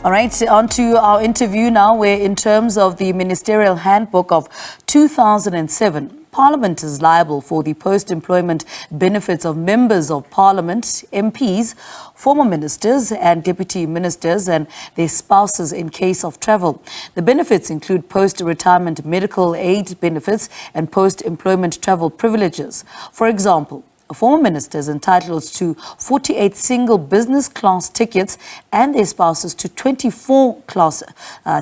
All right, on to our interview now, where in terms of the Ministerial Handbook of 2007, Parliament is liable for the post-employment benefits of members of Parliament, MPs, former ministers and deputy ministers and their spouses in case of travel. The benefits include post-retirement medical aid benefits and post-employment travel privileges. For example, a former minister is entitled to 48 single business class tickets and their spouses to 24 class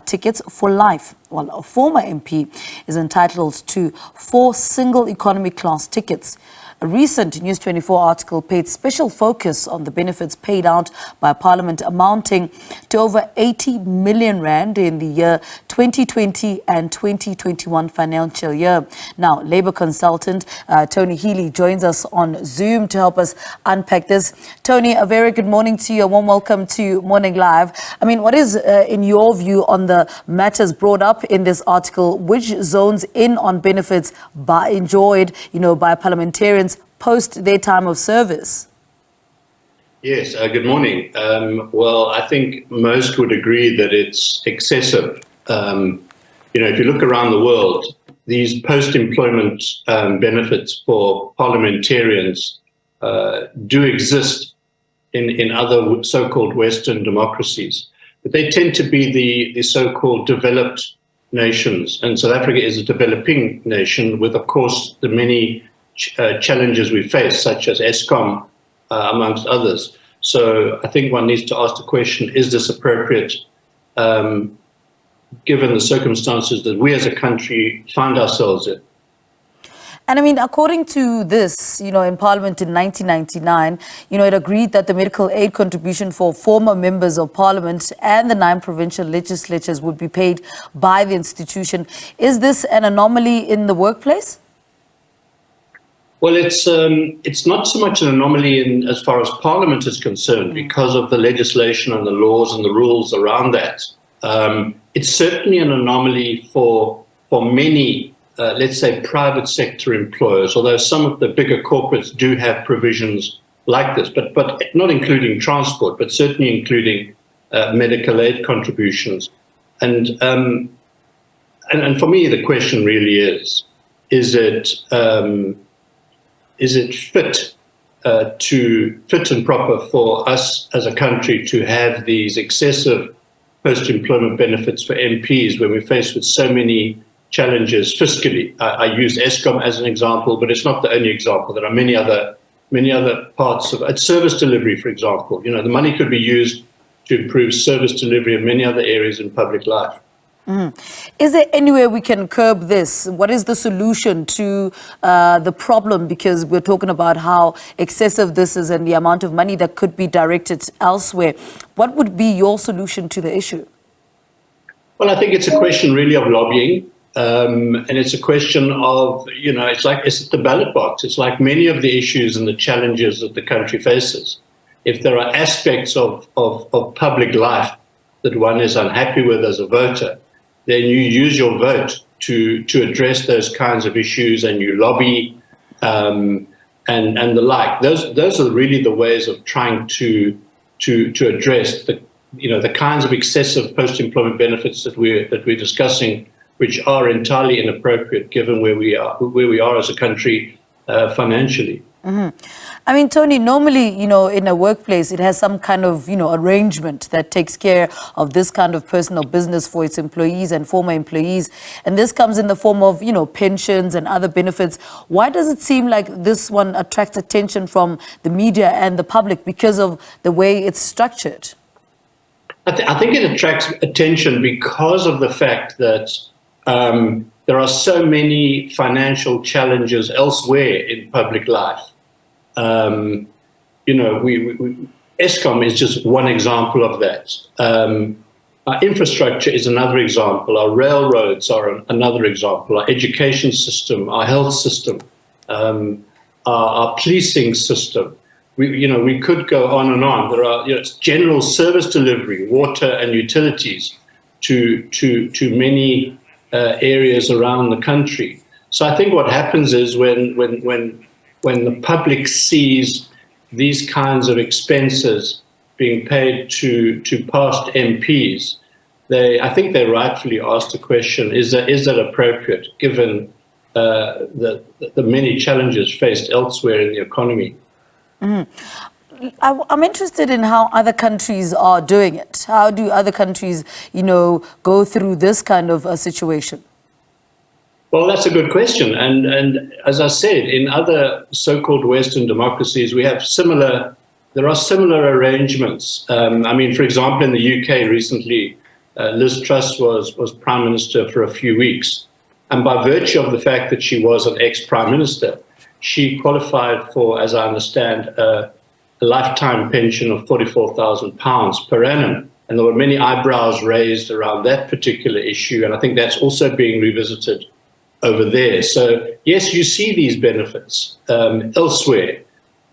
tickets for life, while a former MP is entitled to 4 single economy class tickets. A recent News 24 article paid special focus on the benefits paid out by Parliament, amounting to over 80 million rand in the year 2020 and 2021 financial year. Now, Labour consultant Tony Healy joins us on Zoom to help us unpack this. Tony, a very good morning to you. A warm welcome to Morning Live. I mean, what is, in your view, on the matters brought up in this article? Which zones in on benefits enjoyed, by parliamentarians post their time of service? Yes, good morning. Well, I think most would agree that it's excessive. If you look around the world, these post-employment benefits for parliamentarians do exist in other so-called Western democracies, but they tend to be the so-called developed nations. And South Africa is a developing nation with, of course, the many challenges we face, such as ESCOM, amongst others. So I think one needs to ask the question, is this appropriate, given the circumstances that we as a country find ourselves in? And I mean, according to this, in Parliament in 1999, it agreed that the medical aid contribution for former members of Parliament and the 9 provincial legislatures would be paid by the institution. Is this an anomaly in the workplace? Well, it's not so much an anomaly as far as Parliament is concerned, because of the legislation and the laws and the rules around that. It's certainly an anomaly for many, let's say, private sector employers, although some of the bigger corporates do have provisions like this, but not including transport, but certainly including medical aid contributions. And for me, the question really is it fit and proper for us as a country to have these excessive post-employment benefits for MPs when we're faced with so many challenges fiscally? I use ESCOM as an example, but it's not the only example. There are many other parts of it. Service delivery, for example. The money could be used to improve service delivery in many other areas in public life. Is there any way we can curb this? What is the solution to the problem? Because we're talking about how excessive this is and the amount of money that could be directed elsewhere. What would be your solution to the issue? Well, I think it's a question really of lobbying. And it's a question of, it's the ballot box. It's like many of the issues and the challenges that the country faces. If there are aspects of public life that one is unhappy with as a voter, then you use your vote to address those kinds of issues, and you lobby and the like. Those are really the ways of trying to address the kinds of excessive post-employment benefits that we're discussing, which are entirely inappropriate given where we are as a country financially. I mean, Tony, normally, in a workplace, it has some kind of, arrangement that takes care of this kind of personal business for its employees and former employees. And this comes in the form of, pensions and other benefits. Why does it seem like this one attracts attention from the media and the public because of the way it's structured? I think it attracts attention because of the fact that there are so many financial challenges elsewhere in public life. ESCOM is just one example of that. Our infrastructure is another example. Our railroads are another example. Our education system, our health system, our policing system. We could go on and on. There are general service delivery, water and utilities to many areas around the country. So I think what happens is when the public sees these kinds of expenses being paid to past MPs, I think they rightfully asked the question: is that appropriate given the many challenges faced elsewhere in the economy? I'm interested in how other countries are doing it. How do other countries, go through this kind of a situation? Well, that's a good question. And as I said, in other so-called Western democracies, there are similar arrangements. I mean, for example, in the UK recently, Liz Truss was Prime Minister for a few weeks. And by virtue of the fact that she was an ex-Prime Minister, she qualified for, as I understand, a lifetime pension of £44,000 per annum. And there were many eyebrows raised around that particular issue. And I think that's also being revisited over there. So, yes, you see these benefits elsewhere.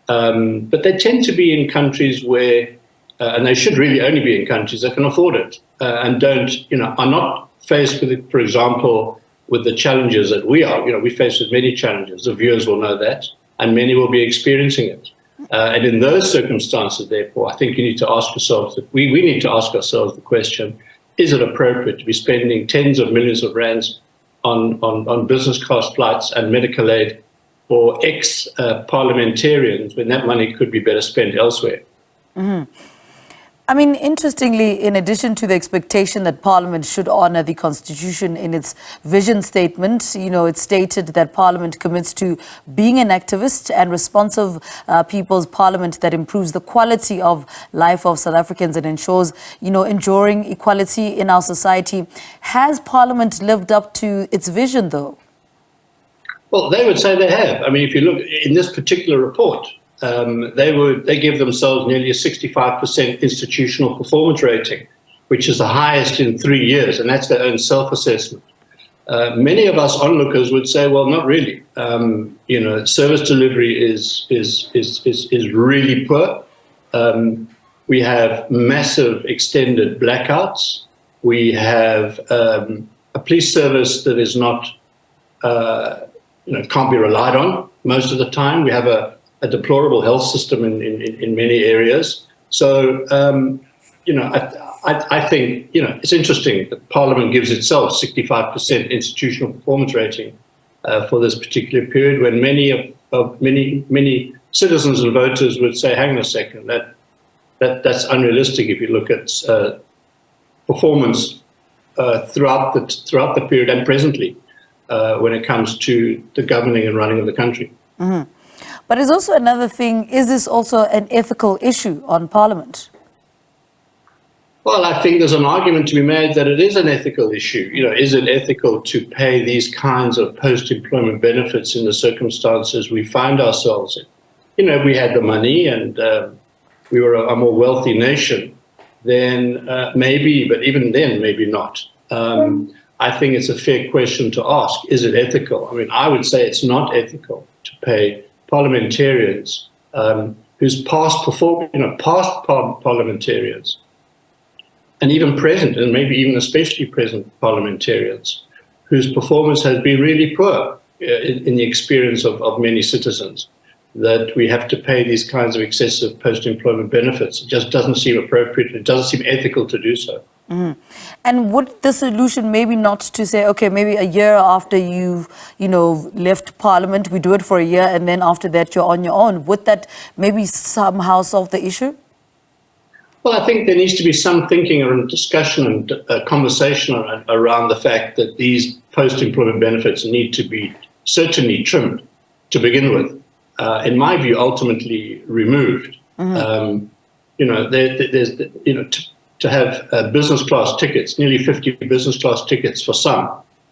But they tend to be in countries where, and they should really only be in countries that can afford it and are not faced with, for example, with the challenges that we are. We're faced with many challenges. The viewers will know that, and many will be experiencing it. And in those circumstances, therefore, I think you need to ask yourselves, we need to ask ourselves the question, is it appropriate to be spending tens of millions of rands on business class flights and medical aid for ex-parliamentarians when that money could be better spent elsewhere? Mm-hmm. I mean, interestingly, in addition to the expectation that Parliament should honour the Constitution in its vision statement, it stated that Parliament commits to being an activist and responsive people's parliament that improves the quality of life of South Africans and ensures, enduring equality in our society. Has Parliament lived up to its vision, though? Well, they would say they have. I mean, if you look in this particular report, they give themselves nearly a 65% institutional performance rating, which is the highest in 3 years, and that's their own self-assessment. Many of us onlookers would say, well, not really. Service delivery is really poor. We have massive extended blackouts. We have a police service that is not, can't be relied on most of the time. We have a deplorable health system in many areas. So, I think, it's interesting that Parliament gives itself 65% institutional performance rating for this particular period, when many citizens and voters would say, hang on a second, that's unrealistic if you look at performance throughout the period and presently when it comes to the governing and running of the country. Mm-hmm. But there's also another thing. Is this also an ethical issue on Parliament? Well, I think there's an argument to be made that it is an ethical issue. Is it ethical to pay these kinds of post-employment benefits in the circumstances we find ourselves in? If we had the money and we were a more wealthy nation, then maybe, but even then, maybe not. I think it's a fair question to ask. Is it ethical? I mean, I would say it's not ethical to pay parliamentarians whose past parliamentarians, and even present, and maybe even especially present parliamentarians, whose performance has been really poor in the experience of many citizens, that we have to pay these kinds of excessive post-employment benefits. It just doesn't seem appropriate. It doesn't seem ethical to do so. Mm-hmm. And would the solution maybe not to say, okay, maybe a year after you've, left Parliament, we do it for a year, and then after that you're on your own? Would that maybe somehow solve the issue? Well, I think there needs to be some thinking and discussion and conversation around the fact that these post-employment benefits need to be certainly trimmed to begin with. In my view, ultimately removed. Mm-hmm. To have business class tickets, nearly 50 business class tickets for some,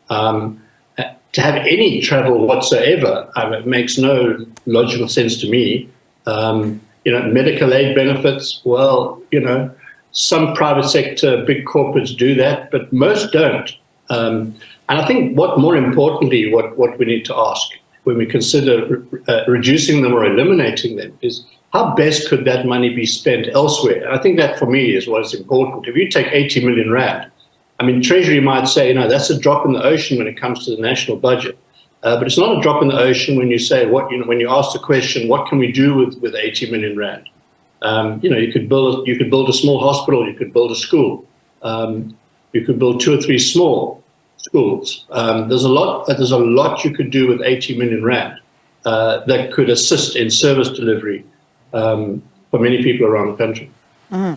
to have any travel whatsoever, it makes no logical sense to me. Medical aid benefits, well, some private sector, big corporates do that, but most don't. And I think more importantly, what we need to ask when we consider reducing them or eliminating them is, how best could that money be spent elsewhere? I think that, for me, is what is important. If you take 80 million rand, I mean, Treasury might say, that's a drop in the ocean when it comes to the national budget. But it's not a drop in the ocean when you say, when you ask the question, what can we do with 80 million rand? You could build a small hospital, you could build a school, you could build 2 or 3 small schools. There's a lot you could do with 80 million rand that could assist in service delivery for many people around the country. Mm-hmm.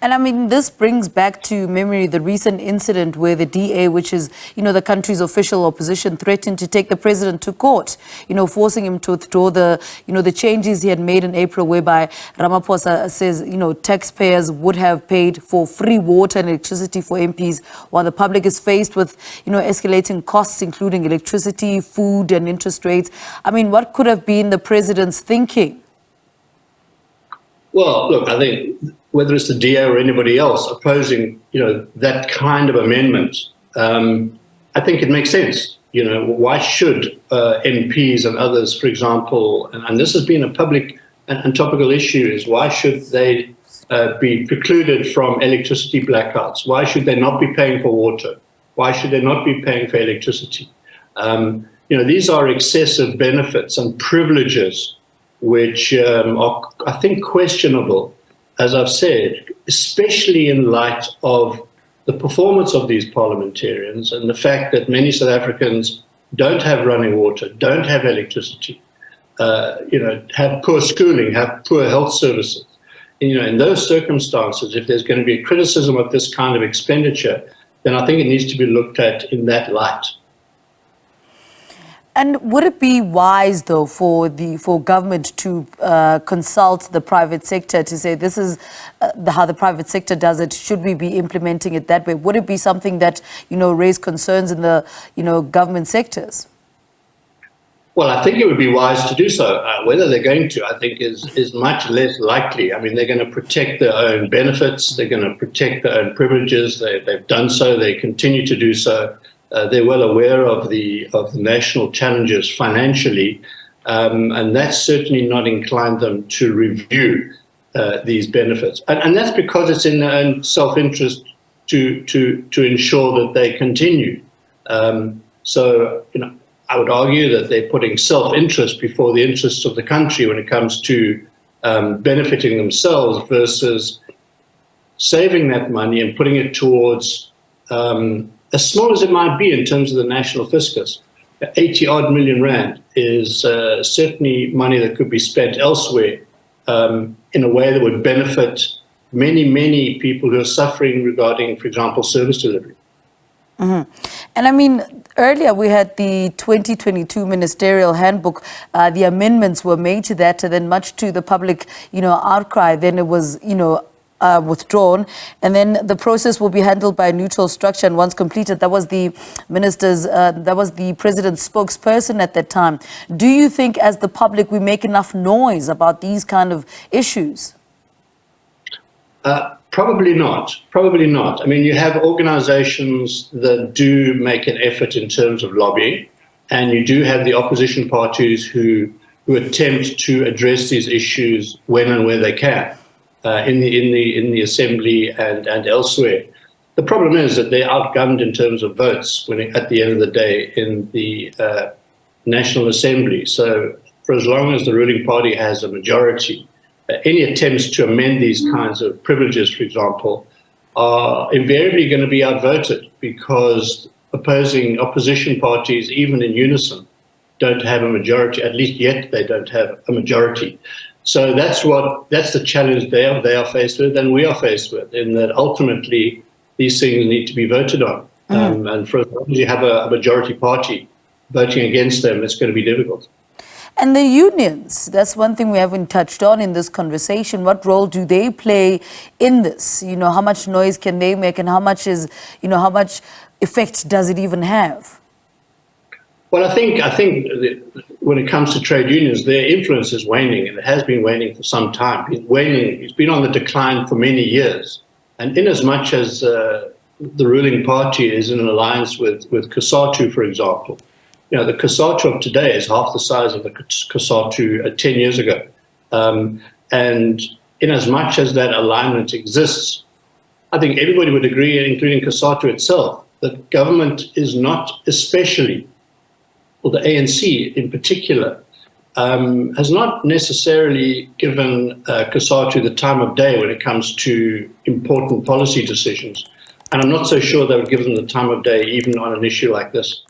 And I mean, this brings back to memory the recent incident where the DA, which is, the country's official opposition, threatened to take the president to court, forcing him to withdraw the changes he had made in April, whereby Ramaphosa says, taxpayers would have paid for free water and electricity for MPs, while the public is faced with, escalating costs, including electricity, food and interest rates. I mean, what could have been the president's thinking? Well, look, I think whether it's the DA or anybody else opposing, that kind of amendment, I think it makes sense. Why should MPs and others, for example, and this has been a public and topical issue, is why should they be precluded from electricity blackouts? Why should they not be paying for water? Why should they not be paying for electricity? These are excessive benefits and privileges which are, I think, questionable, as I've said, especially in light of the performance of these parliamentarians and the fact that many South Africans don't have running water, don't have electricity, have poor schooling, have poor health services. In those circumstances, if there's going to be a criticism of this kind of expenditure, then I think it needs to be looked at in that light. And would it be wise, though, for government to consult the private sector to say this is how the private sector does it? Should we be implementing it that way? Would it be something that raised concerns in the government sectors? Well, I think it would be wise to do so. Whether they're going to, I think, is much less likely. I mean, they're going to protect their own benefits. They're going to protect their own privileges. They've done so. They continue to do so. They're well aware of the national challenges financially, and that's certainly not inclined them to review these benefits. And that's because it's in their own self-interest to ensure that they continue. So, I would argue that they're putting self-interest before the interests of the country when it comes to benefiting themselves versus saving that money and putting it towards as small as it might be in terms of the national fiscus. 80-odd million rand is certainly money that could be spent elsewhere in a way that would benefit many, many people who are suffering regarding, for example, service delivery. Mm-hmm. And I mean, earlier we had the 2022 Ministerial handbook. The amendments were made to that, and then much to the public, outcry, then it was, withdrawn, and then the process will be handled by a neutral structure, and once completed, that was the president's spokesperson at that time. Do you think, as the public, we make enough noise about these kind of issues? Probably not. Probably not. I mean, you have organizations that do make an effort in terms of lobbying, and you do have the opposition parties who attempt to address these issues when and where they can. In the assembly and elsewhere. The problem is that they're outgunned in terms of votes at the end of the day in the National Assembly. So for as long as the ruling party has a majority, any attempts to amend these kinds of privileges, for example, are invariably going to be outvoted because opposition parties, even in unison, don't have a majority. At least yet they don't have a majority. So that's the challenge they are faced with, and we are faced with, in that ultimately these things need to be voted on. And for as long as you have a majority party voting against them, it's going to be difficult. And the unions, that's one thing we haven't touched on in this conversation. What role do they play in this? How much noise can they make, and how much effect does it even have? Well, I think when it comes to trade unions, their influence is waning, and it has been waning for some time. It's been on the decline for many years. And in as much as the ruling party is in an alliance with COSATU, for example, the COSATU of today is half the size of the COSATU 10 years ago. And in as much as that alignment exists, I think everybody would agree, including COSATU itself, that government is not especially, or the ANC in particular, has not necessarily given COSATU the time of day when it comes to important policy decisions. And I'm not so sure they would give them the time of day even on an issue like this.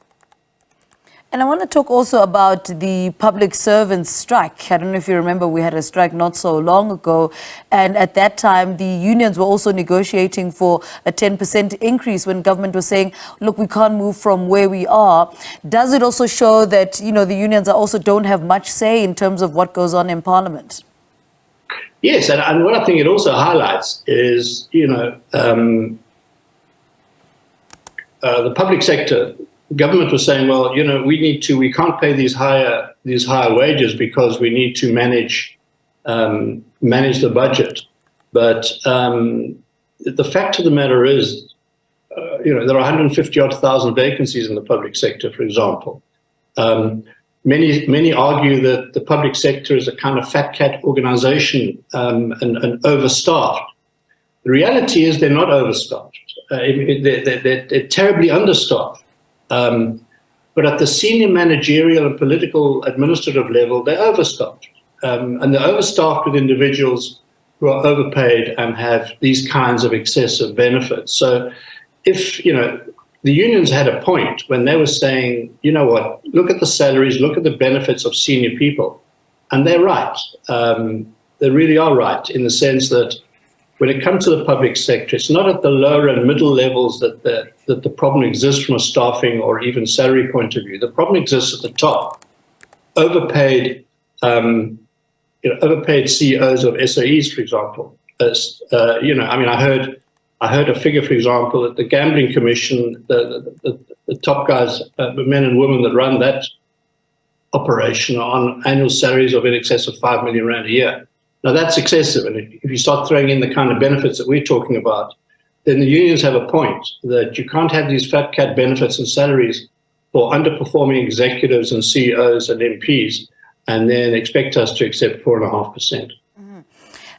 And I want to talk also about the public servants strike. I don't know if you remember, we had a strike not so long ago. And at that time, the unions were also negotiating for a 10% increase when government was saying, look, we can't move from where we are. Does it also show that, you know, the unions also don't have much say in terms of what goes on in Parliament? Yes, and what I think it also highlights is, you know, the public sector. Government was saying, well, you know, we can't pay these higher wages because we need to manage the budget. But the fact of the matter is, you know, there are 150,000 vacancies in the public sector, for example. Many argue that the public sector is a kind of fat cat organization and overstaffed. The reality is they're not overstaffed. They're terribly understaffed. But at the senior managerial and political administrative level, they're overstaffed. And they're overstaffed with individuals who are overpaid and have these kinds of excessive benefits. So if, you know, the unions had a point when they were saying, you know what, look at the salaries, look at the benefits of senior people. And they're right. They really are right in the sense that when it comes to the public sector, it's not at the lower and middle levels that the problem exists from a staffing or even salary point of view. The problem exists at the top. Overpaid, overpaid CEOs of SOEs, for example. You know, I mean, I heard a figure, for example, that the Gambling Commission, the top guys, the men and women that run that operation, are on annual salaries of in excess of 5 million rand a year. Now, that's excessive. And if you start throwing in the kind of benefits that we're talking about, then the unions have a point that you can't have these fat cat benefits and salaries for underperforming executives and CEOs and MPs and then expect us to accept 4.5%.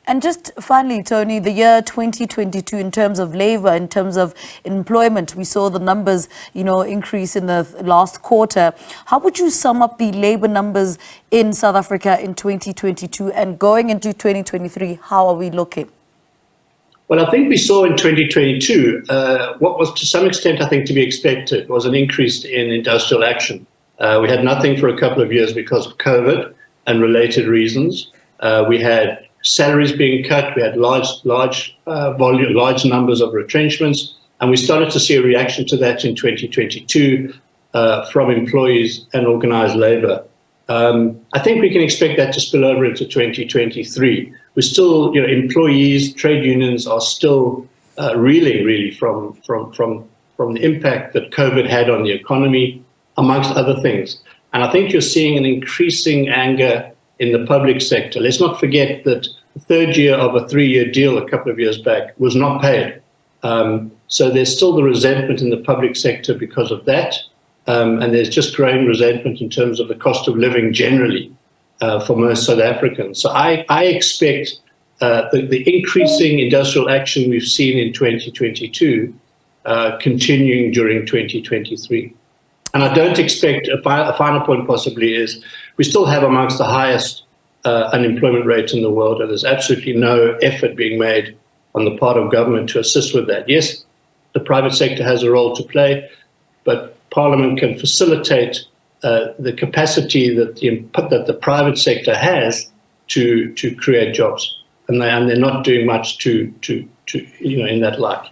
And just finally, Tony, the year 2022 in terms of labour, in terms of employment, we saw the numbers, you know, increase in the last quarter. How would you sum up the labour numbers in South Africa in 2022 and going into 2023? How are we looking? Well, I think we saw in 2022 what was to some extent, I think, to be expected was an increase in industrial action. We had nothing for a couple of years because of COVID and related reasons. We had salaries being cut, we had large numbers of retrenchments, and we started to see a reaction to that in 2022 from employees and organised labour. I think we can expect that to spill over into 2023. We're still, you know, employees, trade unions are still reeling really from the impact that COVID had on the economy, amongst other things. And I think you're seeing an increasing anger in the public sector. Let's not forget that the third year of a 3-year deal a couple of years back was not paid. So there's still the resentment in the public sector because of that. And there's just growing resentment in terms of the cost of living generally for most South Africans. So I expect the increasing industrial action we've seen in 2022 continuing during 2023. And I don't expect, a final point possibly is, we still have amongst the highest unemployment rates in the world, and there's absolutely no effort being made on the part of government to assist with that. Yes, the private sector has a role to play, but Parliament can facilitate the capacity that the private sector has to create jobs, and they're not doing much to in that light.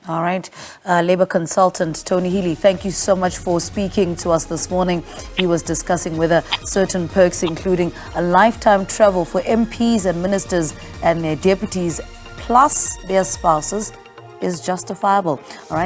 All right. Labour consultant Tony Healy, thank you so much for speaking to us this morning. He was discussing whether certain perks, including a lifetime travel for MPs and ministers and their deputies, plus their spouses, is justifiable. All right.